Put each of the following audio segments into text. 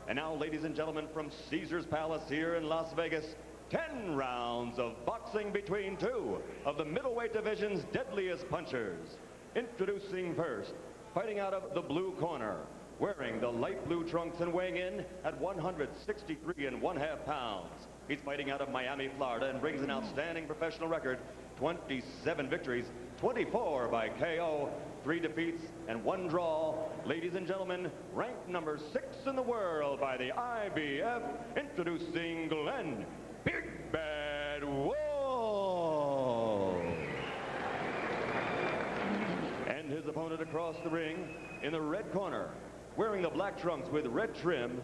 And now, ladies and gentlemen, from Caesar's Palace here in Las Vegas, 10 rounds of boxing between two of the middleweight division's deadliest punchers. Introducing first, fighting out of the blue corner, wearing the light blue trunks and weighing in at 163½ pounds. He's fighting out of Miami, Florida, and brings an outstanding professional record, 27 victories, 24 by KO, 3 defeats, and 1 draw. Ladies and gentlemen, ranked number 6 in the world by the IBF, introducing Glenn Big Bad Wolfe. And his opponent across the ring in the red corner, wearing the black trunks with red trim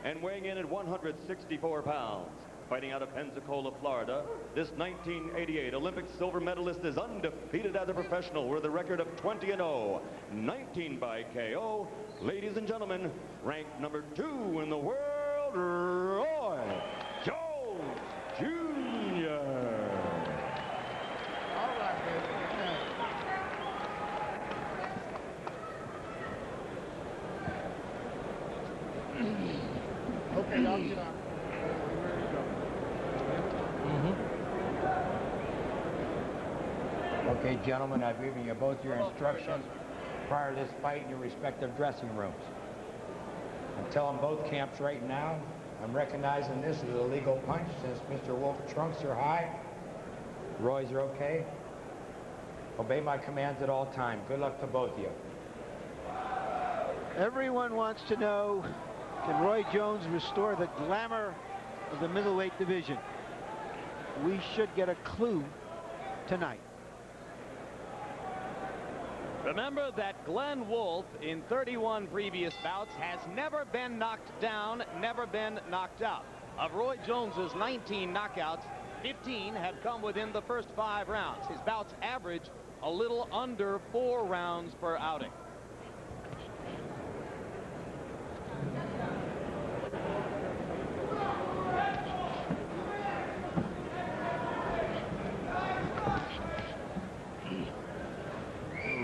and weighing in at 164 pounds. Fighting out of Pensacola, Florida, this 1988 Olympic silver medalist is undefeated as a professional with a record of 20-0, 19 by KO. Ladies and gentlemen, ranked number 2 in the world, Roy Jones Jr. All right, baby. Okay, y'all get on. Okay, gentlemen, I've given you both your instructions prior to this fight in your respective dressing rooms. I'm telling both camps right now, I'm recognizing this as a legal punch since Mr. Wolfe's trunks are high. Roy's are okay. Obey my commands at all times. Good luck to both of you. Everyone wants to know, can Roy Jones restore the glamour of the middleweight division? We should get a clue tonight. Remember that Glenn Wolfe, in 31 previous bouts, has never been knocked down, never been knocked out. Of Roy Jones's 19 knockouts, 15 have come within the first 5 rounds. His bouts average a little under 4 rounds per outing.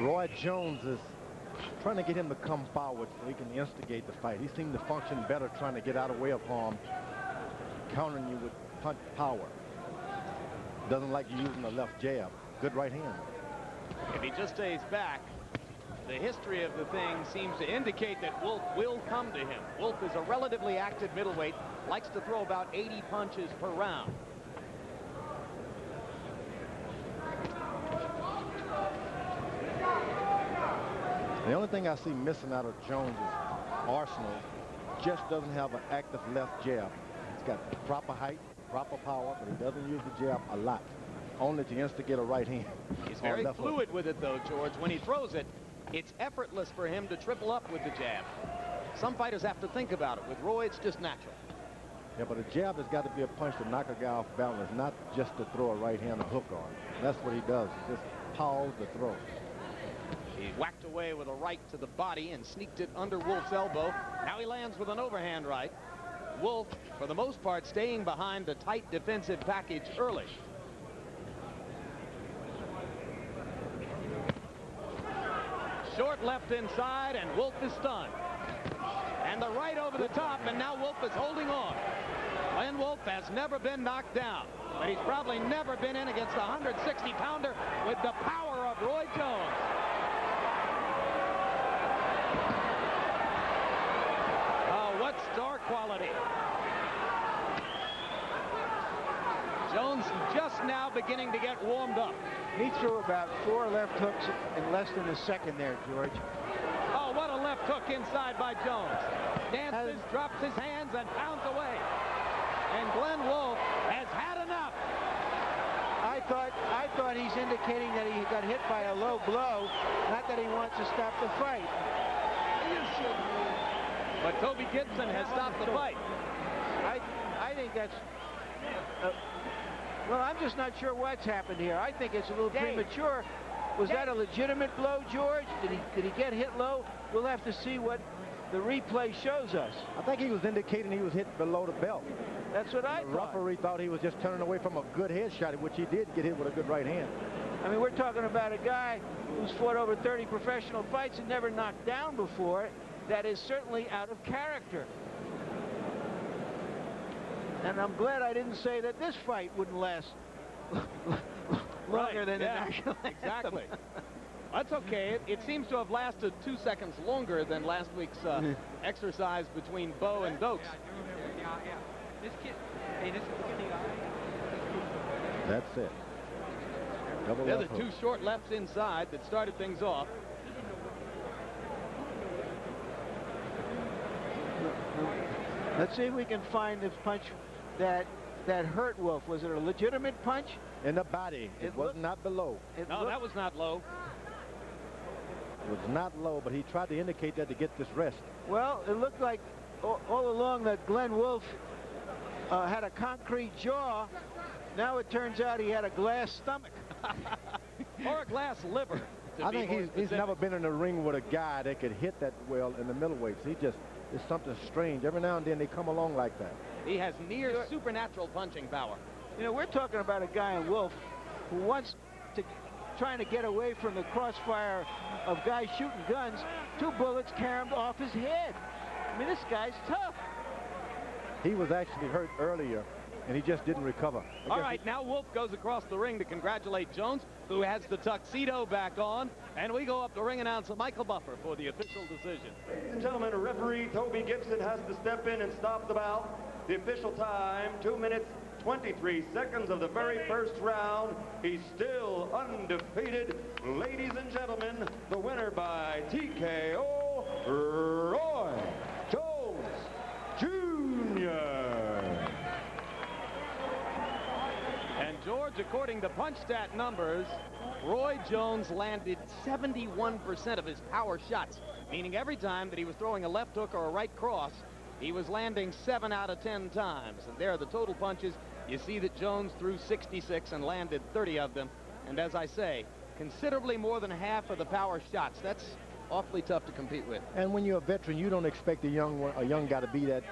Roy Jones is trying to get him to come forward so he can instigate the fight. He seemed to function better trying to get out of the way of harm, countering you with punch power. Doesn't like you using the left jab. Good right hand. If he just stays back, the history of the thing seems to indicate that Wolfe will come to him. Wolfe is a relatively active middleweight, likes to throw about 80 punches per round. The only thing I see missing out of Jones' arsenal just doesn't have an active left jab. He's got proper height, proper power, but he doesn't use the jab a lot, only to instigate a right hand. He's very fluid with it, though, George. When he throws it, it's effortless for him to triple up with the jab. Some fighters have to think about it. With Roy, it's just natural. Yeah, but a jab has got to be a punch to knock a guy off balance, not just to throw a right hand or hook on. That's what he does. He just pause the throw. He whacked away with a right to the body and sneaked it under Wolfe's elbow. Now he lands with an overhand right. Wolfe, for the most part, staying behind the tight defensive package early. Short left inside, and Wolfe is stunned. And the right over the top, and now Wolfe is holding on. Glenn Wolfe has never been knocked down, but he's probably never been in against a 160-pounder with the power of Roy Jones. What star quality. Jones just now beginning to get warmed up. He threw about 4 left hooks in less than a second there, George. Oh, what a left hook inside by Jones. Dances, drops his hands, and pounds away. And Glenn Wolfe has had enough. I thought he's indicating that he got hit by a low blow, not that he wants to stop the fight. But Toby Gibson has stopped the fight. I think that's... well, I'm just not sure what's happened here. I think it's a little premature. Was that a legitimate blow, George? Did he get hit low? We'll have to see what the replay shows us. I think he was indicating he was hit below the belt. That's what I thought. The referee thought he was just turning away from a good headshot, which he did get hit with a good right hand. I mean, we're talking about a guy who's fought over 30 professional fights and never knocked down before. That is certainly out of character. And I'm glad I didn't say that this fight wouldn't last longer than the national anthem. Exactly. That's okay. It seems to have lasted 2 seconds longer than last week's exercise between Bo and Dokes. That's it. Double They're the left two hook. short lefts inside that started things off. Let's see if we can find this punch that hurt Wolfe. Was it a legitimate punch? In the body. It was not below. No, that was not low. It was not low, but he tried to indicate that to get this rest. Well, it looked like all along that Glenn Wolfe had a concrete jaw. Now it turns out he had a glass stomach. Or a glass liver. I think he's never been in a ring with a guy that could hit that well in the middleweights. He just is something strange. Every now and then they come along like that. He has near supernatural punching power. You know, we're talking about a guy in Wolfe who wants to trying to get away from the crossfire of guys shooting guns. 2 bullets carried off his head. I mean, this guy's tough. He was actually hurt earlier, and he just didn't recover. All right, now Wolfe goes across the ring to congratulate Jones, who has the tuxedo back on. And we go up to ring announcer Michael Buffer for the official decision. Ladies and gentlemen, referee Toby Gibson has to step in and stop the bout. The official time, 2 minutes, 23 seconds of the very first round. He's still undefeated. Ladies and gentlemen, the winner by TKO, Roy Jones Jr. And George, according to punch stat numbers, Roy Jones landed 71% of his power shots, meaning every time that he was throwing a left hook or a right cross, he was landing 7 out of 10 times. And there are the total punches. You see that Jones threw 66 and landed 30 of them. And as I say, considerably more than half of the power shots. That's awfully tough to compete with. And when you're a veteran, you don't expect a young guy to be that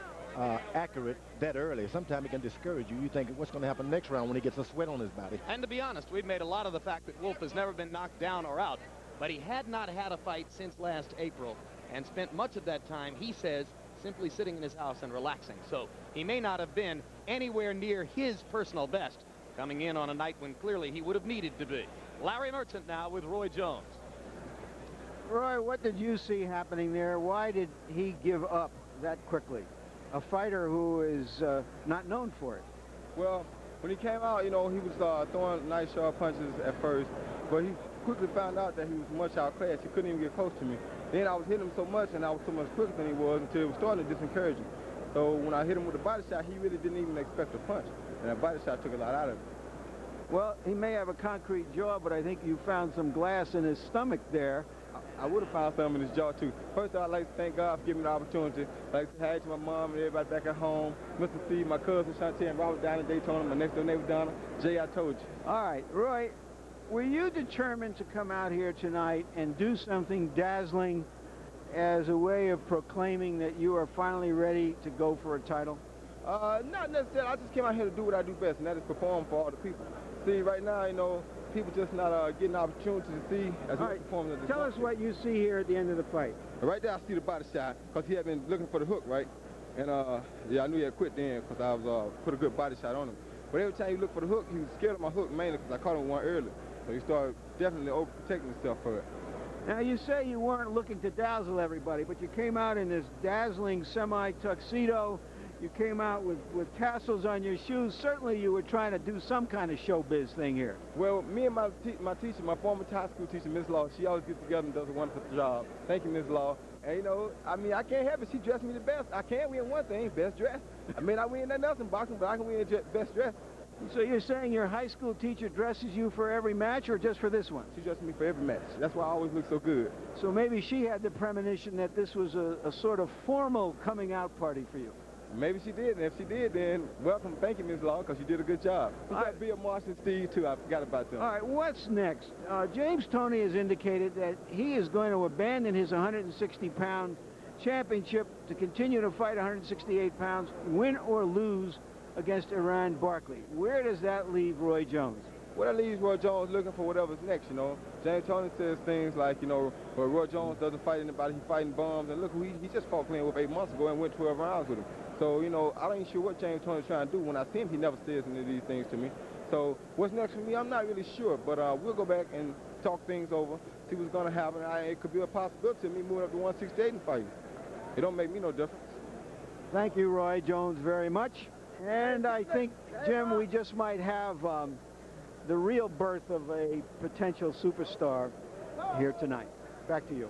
accurate that early. Sometimes it can discourage you. You think, what's going to happen next round when he gets a sweat on his body? And to be honest, we've made a lot of the fact that Wolfe has never been knocked down or out. But he had not had a fight since last April and spent much of that time, he says, simply sitting in his house and relaxing. So he may not have been anywhere near his personal best coming in on a night when clearly he would have needed to be. Larry Merchant now with Roy Jones. Roy, what did you see happening there? Why did he give up that quickly? A fighter who is not known for it. Well, when he came out, you know, he was throwing nice sharp punches at first, but he quickly found out that he was much outclassed. He couldn't even get close to me. Then I was hitting him so much, and I was so much quicker than he was until it was starting to disencourage him. So when I hit him with a body shot, he really didn't even expect a punch, and that body shot took a lot out of him. Well, he may have a concrete jaw, but I think you found some glass in his stomach there. I would have found something in his jaw, too. First, I'd like to thank God for giving me the opportunity. I'd like to say hi to my mom and everybody back at home, Mr. Steve, my cousin, Shantae, and Robert down in Daytona, my next door neighbor, Donna. Jay, I told you. All right, Roy, were you determined to come out here tonight and do something dazzling as a way of proclaiming that you are finally ready to go for a title? Not necessarily. I just came out here to do what I do best, and that is perform for all the people. See, right now, you know, people just not getting the opportunity to see as we perform. Tell us what you see here at the end of the fight. Right there, I see the body shot, because he had been looking for the hook, right? And, yeah, I knew he had quit then, because I was put a good body shot on him. But every time he looked for the hook, he was scared of my hook, mainly because I caught him one early. So he started definitely overprotecting himself for it. Now, you say you weren't looking to dazzle everybody, but you came out in this dazzling semi-tuxedo. You came out with tassels on your shoes. Certainly you were trying to do some kind of showbiz thing here. Well, me and my teacher, my former high school teacher, Miss Law, she always gets together and does a wonderful job. Thank you, Miss Law. And, you know, I mean, I can't help it. She dressed me the best. I can't win one thing, best dressed. I mean, I win nothing else in boxing, but I can win best dressed. So you're saying your high school teacher dresses you for every match or just for this one? She dresses me for every match. That's why I always look so good. So maybe she had the premonition that this was a sort of formal coming out party for you. Maybe she did, and if she did, then welcome. Thank you, Ms. Law, because you did a good job. We got Bill Marsh and Steve, too. I forgot about them. All right, what's next? James Toney has indicated that he is going to abandon his 160-pound championship to continue to fight 168 pounds, win or lose against Iran Barkley. Where does that leave Roy Jones? Well, that leaves Roy Jones looking for whatever's next, you know. James Toney says things like, you know, well, Roy Jones doesn't fight anybody, he's fighting bums. And look, he just fought Glenn Wolfe 8 months ago and went 12 rounds with him. So, you know, I ain't sure what James Toney's trying to do. When I see him, he never says any of these things to me. So what's next for me, I'm not really sure. But we'll go back and talk things over, see what's going to happen. It could be a possibility of me moving up to 168 and fighting. It don't make me no difference. Thank you, Roy Jones, very much. And I think, Jim, we just might have the real birth of a potential superstar here tonight. Back to you.